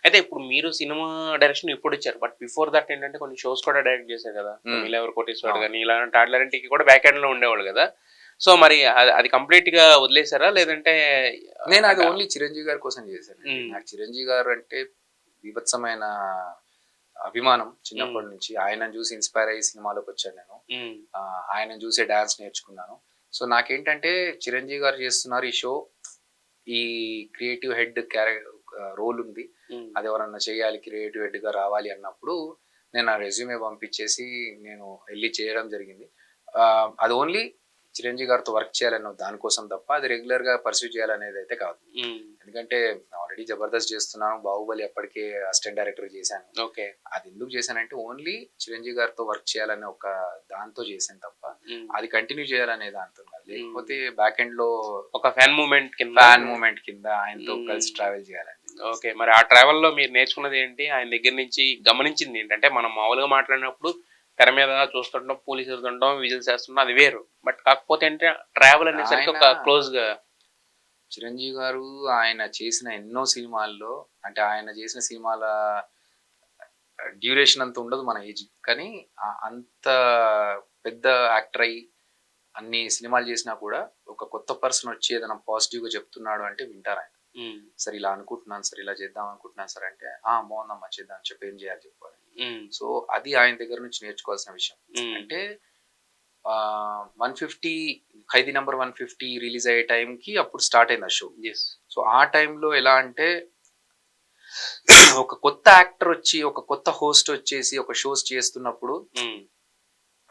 అయితే ఇప్పుడు మీరు సినిమా డైరెక్షన్ ఇప్పుడొచ్చారు. బట్ బిఫోర్ దట్ ఏంటంటే కొన్ని షోస్ కూడా డైరెక్ట్ చేశారు కదా! హ్మ్. 'నీలెవరు కోటీశ్వరుడు' అవును. గాని ఇలాంటి ఆటిలన్నిటికి కూడా బ్యాక్ ఎండ్‌లో ఉండేవాళ్ళు కదా! సో, మరి అది కంప్లీట్‌గా వదిలేసారా? లేదంటే నేను అది అంటే ఓన్లీ చిరంజీవి గారి కోసం చేశానండి. హ్మ్. నాకు చిరంజీవి గారు అంటే బీభత్సమైన అభిమానం హ్మ్. చిన్నప్పటి నుంచి. ఆయనను చూసి ఇన్‌స్పైర్ అయ్యి సినిమాలోకొచ్చాను నేను. హ్మ్. ఆయనను చూసే డాన్స్ నేర్చుకున్నాను. సో, నాకేంటంటే చిరంజీవి గారు చేస్తున్నారు ఈ షో. ఈ క్రియేటివ్ హెడ్ రోల్ ఉంది. హ్మ్. అది ఎవరన్నా చేయాలి, క్రియేటివ్ హెడ్‌గా రావాలి అన్నప్పుడు నేను నా రెజ్యూమే పంపించేసి నేను ఎళ్లి చేయడం జరిగింది. అది ఓన్లీ చిరంజీవి గారితో వర్క్ చేయాలన్న దానికోసం తప్ప అది రెగ్యులర్‌గా పర్స్యూ చేయాలనేదైతే కాదు. హ్మ్. ఎందుకంటే ఆల్రెడీ 'జబర్దస్త్' చేస్తున్నాను. 'బాహుబలి' అప్పటికే అసిస్టెంట్ డైరెక్టర్‌గా చేశాను. ఓకే. అది ఎందుకు చేశానంటే ఓన్లీ చిరంజీవి గారితో వర్క్ చేయాలనే ఒక దాంతో చేశాను తప్ప, హ్మ్. అది కంటిన్యూ చేయాలనే దాంతో కాదు. హ్మ్. లేకపోతే బ్యాక్ ఎండ్‌లో ఒక ఫ్యాన్ మూవ్‌మెంట్ కింద ఫ్యాన్ మూవ్‌మెంట్ కింద ఆయనతో కలిసి హ్మ్. ట్రావెల్ చేయాలని చెప్పేసి. ఓకే. మరి ఆ ట్రావెల్‌లో మీరు నేర్చుకున్నదేంటి? ఆయన దగ్గర నుంచి గమనించిందేంటంటే, మనం మామూలుగా మాట్లాడినప్పుడు తెర మీద చూస్తుంటాం, పూలు ఇసురుతుంటాం, విజిల్స్ ఏస్తుంటాం అది వేరు. బట్ కాకపోతే అంటే ట్రావెల్ అనేసరికి ఆయన ఒక క్లోజ్‌గా చిరంజీవి గారు ఆయన చేసిన ఎన్నో సినిమాల్లో అంటే ఆయన చేసిన సినిమాల డ్యూరేషన్ అంత ఉండదు మన ఏజ్. కానీ అంత పెద్ద యాక్టర్ అయ్యి అన్ని సినిమాలు చేసినా కూడా ఒక కొత్త పర్సన్ వచ్చి ఏదైనా పాజిటివ్‌గా చెప్తున్నాడు అంటే వింటారాయన. హ్మ్. సార్ ఇలా అనుకుంటున్నాను సార్, ఇలా చేద్దాం అనుకుంటున్నాను సార్ అంటే, బావుందమ్మా చేద్దాం చెప్పు ఏం చేయాలి చెప్పు అని. హ్మ్. సో, అది ఆయన దగ్గర నుంచి నేర్చుకోవాల్సిన విషయం. హ్మ్. అంటే 150 'ఖైదీ నంబర్ 150' రిలీజ్ అయ్యే టైంకి అప్పుడు స్టార్ట్ అయింది ఆ షో. యెస్. సో, ఆ టైంలో ఎలా అంటే ఒక కొత్త యాక్టర్ వచ్చి, ఒక కొత్త హోస్ట్ వచ్చేసి ఒక షోస్ చేస్తున్నప్పుడు, హ్మ్.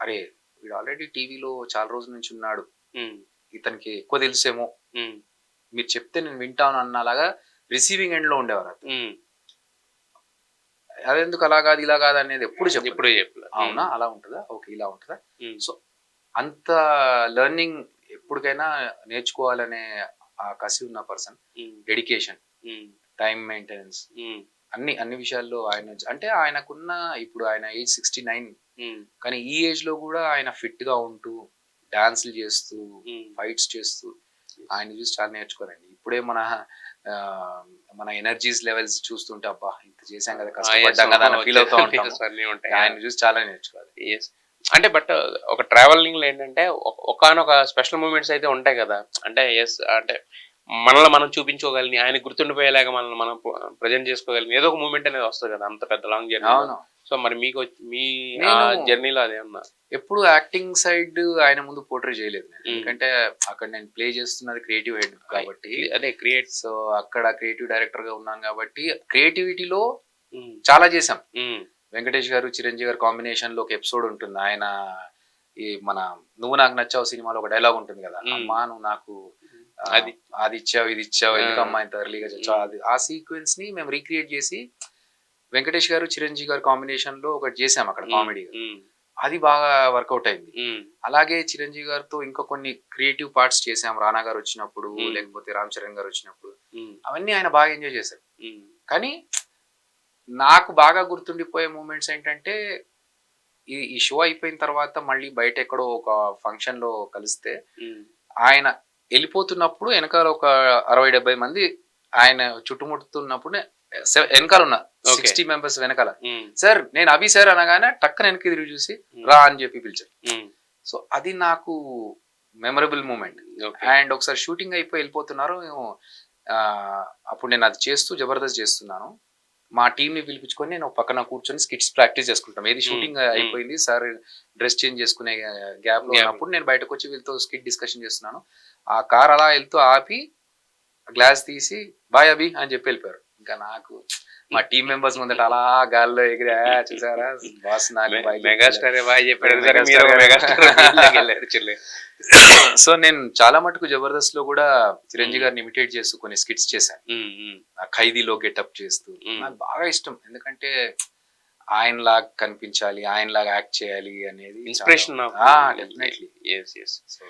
అరే! వీడు ఆల్రెడీ టీవీలో చాలా రోజుల నుంచి ఉన్నాడు. హ్మ్. ఇతనికి ఎక్కువ తెలుసేమో. హ్మ్. మీరు చెప్తే నేను వింటాను అన్నలాగా రిసీవింగ్ ఎండ్‌లో ఉండేవారు అతను. హ్మ్. అదెందుకు అలా కాదు, ఇలా కాదు అనేది ఎప్పుడు చెప్పలే. ఎప్పుడు చెప్పలే. హ్మ్. అవునా? అలా ఉంటదా? ఓకే. ఇలా ఉంటదా? హ్మ్. సో, అంత లెర్నింగ్ ఎప్పటికైనా నేర్చుకోవాలనే ఆ కసి ఉన్న పర్సన్. హ్మ్. డెడికేషన్, హ్మ్. టైమ్ మెయింటెనెన్స్ హ్మ్. అన్ని విషయాల్లో అంటే ఆయనకున్న ఇప్పుడు ఆయన ఏజ్ 69. హ్మ్. కానీ ఈ ఏజ్‌లో గూడా ఆయన ఫిట్‌గా ఉంటూ, డాన్స్‌లు చేస్తూ, హ్మ్. ఫైట్స్ చేస్తూ యెస్. ఆయన్ని చూసి చాలా నేర్చుకోవాలండి. ఇప్పుడే ఆహ్, మన ఎనర్జీస్ లెవెల్స్ చూస్తుంటే అబ్బా! ఇంత చేశాం కదా! కష్టపడ్డాం ఆయాసం కదా! అని ఫీల్ అవుతా ఉంటాము. నీరసం అన్నీ ఉంటాయి. ఆ! ఆయన్ని చూసి చాలా నేర్చుకోవాలి. యెస్. అంటే బట్ ఒక ట్రావెలింగ్‌లో ఏంటంటే ఒకానొక స్పెషల్ మూమెంట్స్ అయితే ఉంటాయి గదా! అంటే యెస్ అంటే మనల్ని మనం చూపించుకోగలిని, ఆయనకి గుర్తుండిపోయేలాగా మనల్ని మనం ప్రెజెంట్ చేసుకోగలిగిన ఏదో ఒక మూమెంట్ అనేది వస్తది గదా! అంత పెద్ద లాంగ్ జర్నీలో. అవును. సో, మరి మీ ఆ నేను జర్నీలో అదేమన్నా ఎప్పుడు యాక్టింగ్ సైడ్ ఆయన ముందు పోర్ట్రే చేయలేదు నేను. హ్మ్. ఎందుకంటే అక్కడ నేను ప్లే చేస్తున్నది క్రియేటివ్ హెడ్ కాబట్టి. అదే క్రియేట్ సో, అక్కడ క్రియేటివ్ డైరెక్టర్‌గా ఉన్నాను కాబట్టి క్రియేటివిటీలో హ్మ్. చాలా చేశాం. హ్మ్. వెంకటేష్ గారు, చిరంజీవి గారు కాంబినేషన్‌లో ఒక ఎపిసోడ్ ఉంటుంది. ఆయన ఈ మన 'నువ్వు నాకు నచ్చావు' సినిమాలో ఒక డైలాగ్ ఉంటుంది గదా! హ్మ్. అమ్మా నువ్వు నాకు అది. అదిచ్చావు, ఇదిచ్చావు ఆ! ఎందుకమ్మా ఇంత ఎర్లీ‌గా చచ్చావు హ్మ్. అది ఆ సీక్వెన్స్‌ని మేము రీక్రియేట్ చేసి వెంకటేష్ గారు, చిరంజీవి గారు కాంబినేషన్‌లో ఒకటి చేసాం అక్కడ హ్మ్. కామెడీగా. హ్మ్. అది బాగా వర్కౌట్ అయింది. హ్మ్. అలాగే చిరంజీవి గారితో ఇంకా కొన్ని క్రియేటివ్ పార్ట్స్ చేసాం. 'రానా' గారొచ్చినప్పుడు, హ్మ్. లేకపోతే 'రామ్ చరణ్' గారొచ్చినప్పుడు. హ్మ్. అవన్నీ ఆయన బాగా ఎంజాయ్ చేశారు. హ్మ్. కానీ నాకు బాగా గుర్తుండిపోయే మూమెంట్స్ ఏంటంటే, ఈ షో అయిపోయిన తర్వాత మళ్ళీ బయటెక్కడో ఒక ఫంక్షన్‌లో కలిస్తే, హ్మ్. ఆయన ఎళ్ళిపోతున్నప్పుడు ఎనకాల ఒక 60, 70 మంది ఆయన చుట్టుముడుతున్నప్పుడు ఎనకాలున్న ఓకే. 60 మెంబర్స్ వెనకాల. హ్మ్. "సార్ నేను అభి సార్" అనగానే టక్కన వెనక్కి తిరిగి చూసి, హ్మ్. "రా" అని చెప్పి పిలిచారు. హ్మ్. సో, అది నాకు మెమరబుల్ మూమెంట్. ఓకే. అండ్ ఒకసారి షూటింగ్ అయిపోయి ఎళ్ళిపోతున్నారు. అప్పుడు నేను అది చేస్తూ 'జబర్దస్త్' చేస్తున్నాను. మా టీమ్‌ని పిలిపించుకొని నేను ఒక పక్కన కూర్చొని స్కిట్స్ ప్రాక్టీస్ చేసుకుంటాం. ఏది హ్మ్. షూటింగ్ హ్మ్. అయిపోయింది. సార్ డ్రెస్ చేంజ్ చేసుకునే గ్యాప్‌లో గ్యాప్. ఉన్నప్పుడు నేను బయటకొచ్చి వీళ్ళతో స్కిట్ డిస్కషన్ చేస్తున్నాను. ఆ కార్ అలా ఎళ్తూ ఆపి గ్లాస్ తీసి "బాయ్ అభి" అని చెప్పి ఎళ్ళిపోయారు. ఇంకా నాకు మా టీమ్ మెంబర్స్ ముందట అలా గాల్లో ఎగిరి చూసారా బాస్ నాకు బాయ్ చెప్పి ఎళ్ళారు. మెగాస్టారే బాయ్ చెప్పాడు సరే మీరు మెగాస్టార్ ఒక గారు మెగాస్టార్ ఫీల్డ్‌లోకెళ్లారు యాక్చువల్లీ. సో, నేను చాలా మటుకు 'జబర్దస్త్‌లో' గూడా చిరంజీవి హ్మ్. గారిని ఇమిటేట్ చేస్తూ కొన్ని స్కిట్స్ చేశాను. హ్మ్. హ్మ్. ఆ 'ఖైదీలో' గెటప్ చేస్తూ. హ్మ్. నాకు బాగా ఇష్టం. ఎందుకంటే ఆయనలాగా కనిపించాలి, ఆయనలాగా యాక్ట్ చేయాలి అనేది చాలా inspiration of definitely. Yes. Yes. So